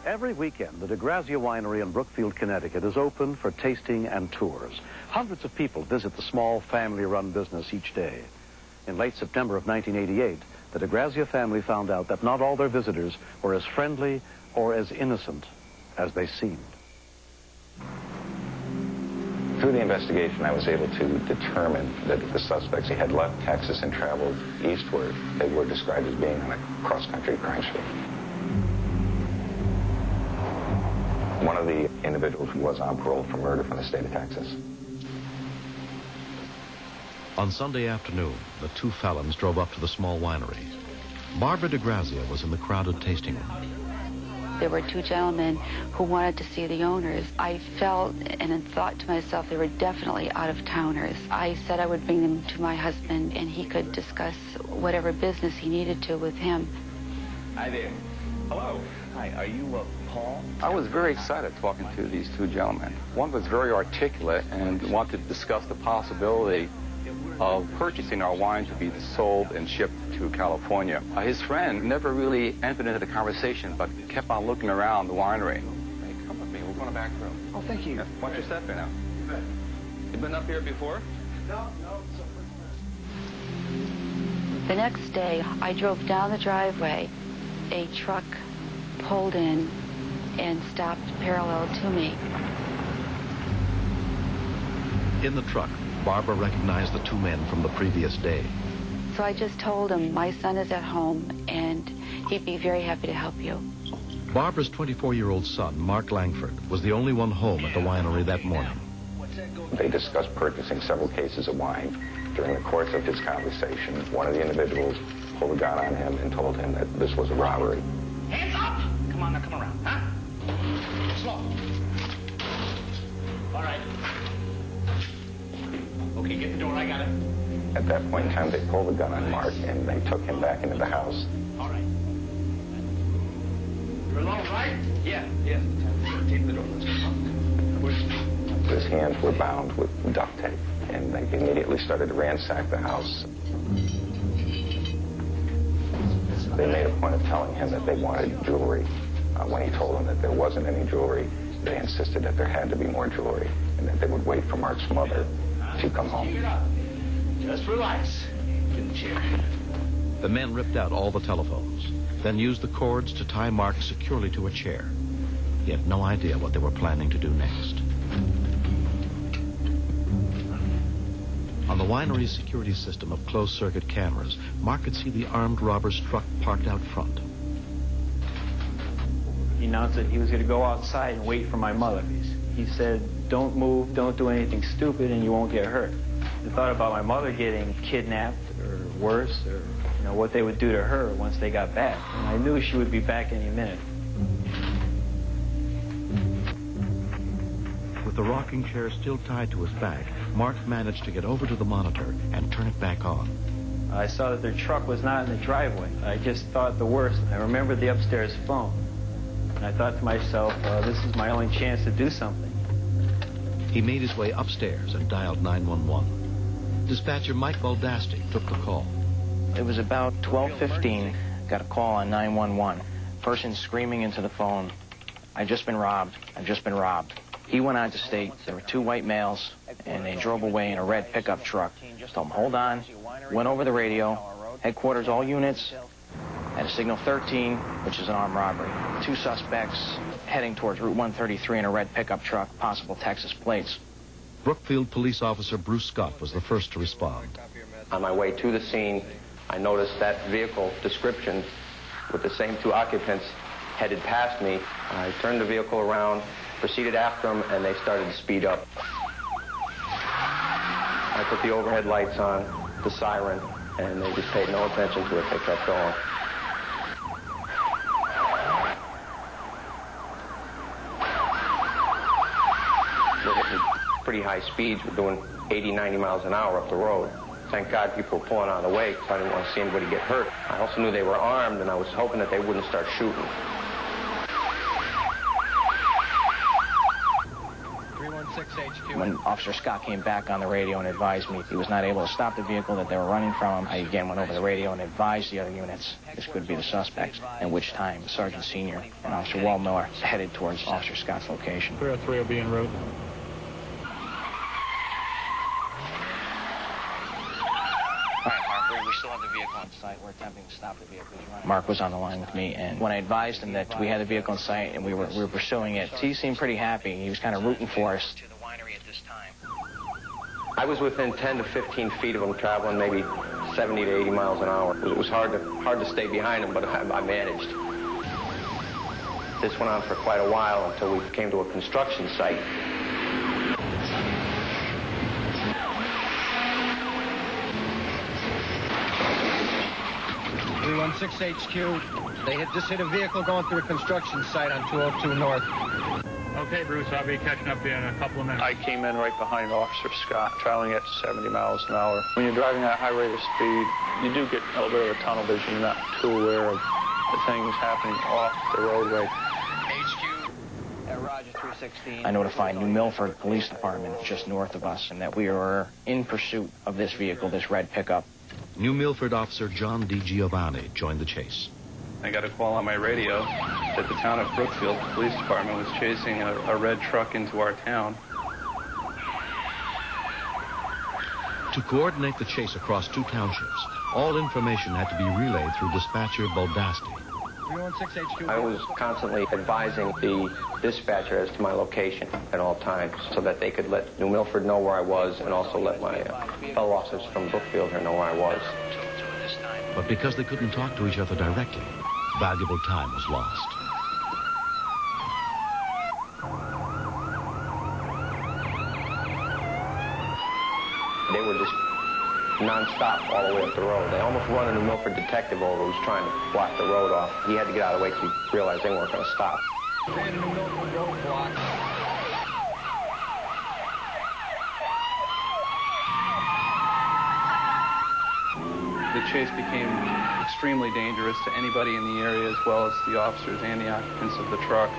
Every weekend, the DeGrazia Winery in Brookfield, Connecticut is open for tasting and tours. Hundreds of people visit the small family-run business each day. In late September of 1988, the DeGrazia family found out that not all their visitors were as friendly or as innocent as they seemed. Through the investigation, I was able to determine that the suspects had left Texas and traveled eastward. They were described as being on a cross-country crime spree. One of the individuals was on parole for murder from the state of Texas. On Sunday afternoon, the two felons drove up to the small winery. Barbara DeGrazia was in the crowded tasting room. There were two gentlemen who wanted to see the owners. I felt and thought to myself they were definitely out-of-towners. I said I would bring them to my husband and he could discuss whatever business he needed to with him. Hi there. Hello. Hi, are you Paul? I was very excited talking to these two gentlemen. One was very articulate and wanted to discuss the possibility of purchasing our wine to be sold and shipped to California. His friend never really entered into the conversation, but kept on looking around the winery. Hey, come with me. We're going to back room. Oh, thank you. Yeah, watch your step in now. You been up here before? No. The next day, I drove down the driveway. A truck pulled in and stopped parallel to me. In the truck, Barbara recognized the two men from the previous day. So I just told him, my son is at home, and he'd be very happy to help you. Barbara's 24-year-old son, Mark Langford, was the only one home at the winery that morning. They discussed purchasing several cases of wine. During the course of his conversation, one of the individuals pulled a gun on him and told him that this was a robbery. Hands up! Come on, now come around, huh? Slow. All right. Okay, get the door, I got it. At that point in time, they pulled the gun on Mark and they took him back into the house. All right. You're alone, right? Yeah. Tape the door. His hands were bound with duct tape, and they immediately started to ransack the house. They made a point of telling him that they wanted jewelry. When he told them that there wasn't any jewelry, they insisted that there had to be more jewelry and that they would wait for Mark's mother to come home. Keep it up. Just relax. Get in the chair. The men ripped out all the telephones, then used the cords to tie Mark securely to a chair. He had no idea what they were planning to do next. On the winery's security system of closed-circuit cameras, Mark could see the armed robber's truck parked out front. He announced that he was going to go outside and wait for my mother. He said, don't move, don't do anything stupid, and you won't get hurt. I thought about my mother getting kidnapped or worse, or what they would do to her once they got back. And I knew she would be back any minute. With the rocking chair still tied to his back, Mark managed to get over to the monitor and turn it back on. I saw that their truck was not in the driveway. I just thought the worst. I remembered the upstairs phone. And I thought to myself, this is my only chance to do something. He made his way upstairs and dialed 911. Dispatcher Mike Baldasti took the call. It was about 12:15. Got a call on 911. Person screaming into the phone, I've just been robbed. I've just been robbed. He went on to state there were two white males, and they drove away in a red pickup truck. Told him, hold on. Went over the radio. Headquarters, all units. At a signal 13, which is an armed robbery. Two suspects heading towards Route 133 in a red pickup truck, possible Texas plates. Brookfield police officer Bruce Scott was the first to respond. On my way to the scene, I noticed that vehicle description with the same two occupants headed past me. I turned the vehicle around, proceeded after them, and they started to speed up. I put the overhead lights on, the siren, and they just paid no attention to it. They kept going. We're hitting pretty high speeds. We're doing 80, 90 miles an hour up the road. Thank God people were pulling out of the way because I didn't want to see anybody get hurt. I also knew they were armed, and I was hoping that they wouldn't start shooting. When Officer Scott came back on the radio and advised me he was not able to stop the vehicle, that they were running from him, I again went over the radio and advised the other units this could be the suspects, at which time Sergeant Senior and Officer Waldmiller headed towards Officer Scott's location. 303 will be en route. All right, Mark, we still have the vehicle on site. We're attempting to stop the vehicle. Mark was on the line with me, and when I advised him that we had the vehicle in sight and we were pursuing it, he seemed pretty happy. He was kind of rooting for us. To the winery at this time. I was within 10 to 15 feet of him, traveling maybe 70 to 80 miles an hour. It was hard to stay behind him, but I managed. This went on for quite a while until we came to a construction site. 316 HQ. They had just hit a vehicle going through a construction site on 202 North. Okay, Bruce, I'll be catching up in a couple of minutes. I came in right behind Officer Scott, traveling at 70 miles an hour. When you're driving at a high rate of speed, you do get a little bit of a tunnel vision. You're not too aware of the things happening off the roadway. HQ, Roger 316. I notified New Milford Police Department, just north of us, and that we were in pursuit of this vehicle, this red pickup. New Milford officer John D. Giovanni joined the chase. I got a call on my radio that the town of Brookfield Police Department was chasing a red truck into our town. To coordinate the chase across two townships, all information had to be relayed through dispatcher Boldasti. 316 HQ. I was constantly advising the dispatcher as to my location at all times so that they could let New Milford know where I was and also let my fellow officers from Brookfield know where I was. But because they couldn't talk to each other directly, valuable time was lost. They were just non-stop all the way up the road. They almost run a New Milford detective over who was trying to block the road off. He had to get out of the way because he realized they weren't going to stop. The chase became extremely dangerous to anybody in the area, as well as the officers and the occupants of the truck.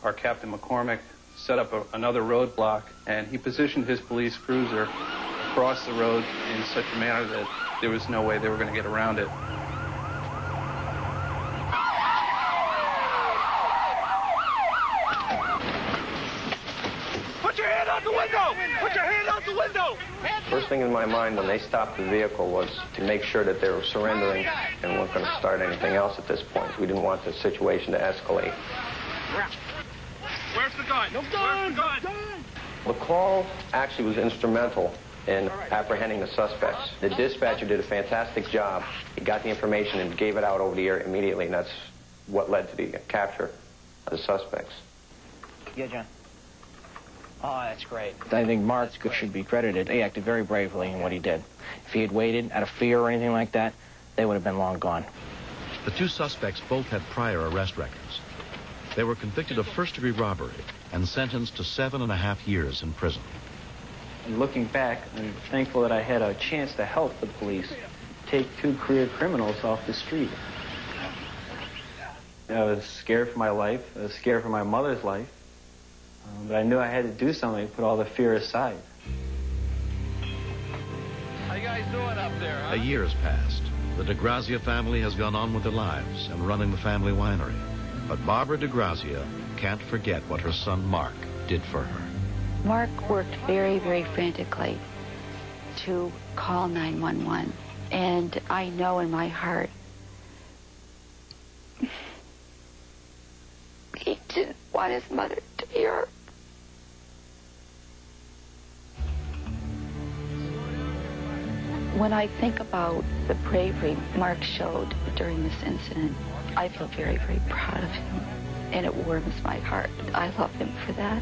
Our Captain McCormick set up another roadblock, and he positioned his police cruiser across the road in such a manner that there was no way they were going to get around it. Put your hand out the window! Put your hand out the window! First thing in my mind when they stopped the vehicle was to make sure that they were surrendering and weren't going to start anything else at this point. We didn't want the situation to escalate. Where's the gun? No gun! Where's the gun? The call actually was instrumental in apprehending the suspects. The dispatcher did a fantastic job. He got the information and gave it out over the air immediately, and that's what led to the capture of the suspects. Yeah, John. Oh, that's great. I think Mark should be credited. He acted very bravely in what he did. If he had waited out of fear or anything like that, they would have been long gone. The two suspects both had prior arrest records. They were convicted of first-degree robbery and sentenced to 7.5 years in prison. And looking back, I'm thankful that I had a chance to help the police take two career criminals off the street. I was scared for my life. I was scared for my mother's life. But I knew I had to do something to put all the fear aside. How you guys doing up there, huh? A year has passed. The DeGrazia family has gone on with their lives and running the family winery. But Barbara DeGrazia can't forget what her son Mark did for her. Mark worked very, very frantically to call 911. And I know in my heart he didn't want his mother to be hurt. When I think about the bravery Mark showed during this incident, I feel very, very proud of him. And it warms my heart. I love him for that.